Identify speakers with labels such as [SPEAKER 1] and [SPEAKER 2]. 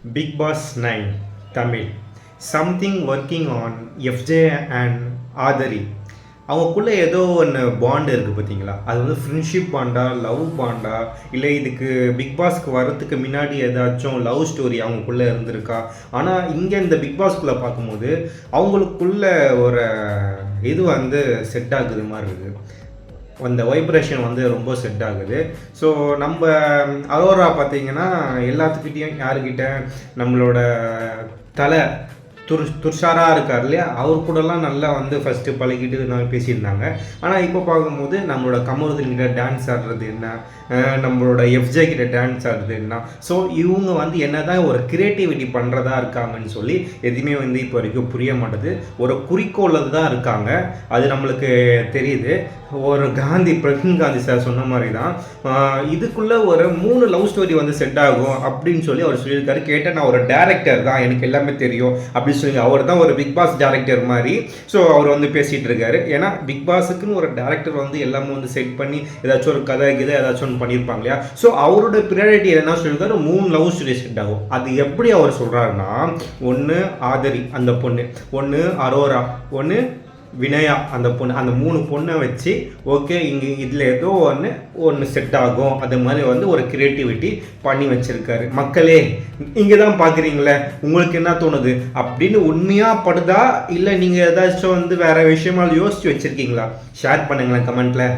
[SPEAKER 1] Big Boss 9 Tamil something working on FJ and ஆதரி அவங்களுக்குள்ள ஏதோ ஒன்று பாண்டு இருக்குது பார்த்தீங்களா? அது வந்து ஃப்ரெண்ட்ஷிப் பாண்டா, லவ் பாண்டா, இல்லை இதுக்கு பிக் பாஸ்க்கு வர்றதுக்கு முன்னாடி ஏதாச்சும் லவ் ஸ்டோரி அவங்களுக்குள்ளே இருந்திருக்கா? ஆனால் இங்கே இந்த பிக் பாஸ்குள்ளே பார்க்கும்போது அவங்களுக்குள்ள ஒரு இது வந்து செட் ஆகுது மாதிரி இருக்குது. அந்த வைப்ரேஷன் வந்து ரொம்ப செட் ஆகுது. ஸோ நம்ம அரோரா பார்த்தீங்கன்னா எல்லாத்துக்கிட்டேயும் யாருக்கிட்ட நம்மளோட தலை துர்ஷாரா இருக்கார் இல்லையா, அவர் கூடலாம் நல்லா வந்து ஃபஸ்ட்டு பழகிட்டு நான் பேசியிருந்தாங்க. ஆனால் இப்போ பார்க்கும்போது நம்மளோட கமருதீன் கிட்ட டான்ஸ் ஆடுறது என்ன, நம்மளோட எஃப்ஜே கிட்ட டான்ஸ் ஆடுறது என்ன, ஸோ இவங்க வந்து என்ன தான் ஒரு கிரியேட்டிவிட்டி பண்ணுறதா இருக்காங்கன்னு சொல்லி எதுவுமே வந்து இப்போ வரைக்கும் புரிய மாட்டேது. ஒரு குறிக்கோளில் தான் இருக்காங்க, அது நம்மளுக்கு தெரியுது. ஒரு பிரவீன் காந்தி சார் சொன்ன மாதிரி தான் இதுக்குள்ளே ஒரு 3 லவ் ஸ்டோரி வந்து செட் ஆகும் அப்படின்னு சொல்லி அவர் சொல்லியிருக்காரு. கேட்டால் நான் ஒரு டேரக்டர் தான், எனக்கு எல்லாமே தெரியும் அப்படின்னு சொல்லி அவர் தான் ஒரு பிக் பாஸ் டேரக்டர் மாதிரி. ஸோ அவர் வந்து பேசிகிட்டு இருக்காரு. ஏன்னா பிக் பாஸுக்குன்னு ஒரு டேரக்டர் வந்து எல்லாமே வந்து செட் பண்ணி ஏதாச்சும் ஒரு கதை ஏதாச்சும் ஒன்று பண்ணியிருப்பாங்க இல்லையா. ஸோ அவரோட ப்ரியாரிட்டி என்ன சொல்லியிருக்காரு, 3 லவ் ஸ்டோரி செட் ஆகும். அது எப்படி அவர் சொல்கிறாருன்னா, ஒன்று ஆதரி அந்த பொண்ணு, ஒன்று அரோரா, ஒன்று வினயா அந்த பொண்ணு, அந்த 3 பொண்ணை வச்சு ஓகே இங்கே இதில் ஏதோ ஒன்று செட் ஆகும், அது மாதிரி வந்து ஒரு கிரியேட்டிவிட்டி பண்ணி வச்சுருக்காரு. மக்களே இங்கே தான் பார்க்குறீங்களே, உங்களுக்கு என்ன தோணுது அப்படின்னு உண்மையாக படுதா, இல்லை நீங்கள் ஏதாச்சும் வந்து வேறு விஷயமா யோசித்து வச்சுருக்கீங்களா? ஷேர் பண்ணுங்களேன் கமெண்ட்டில்.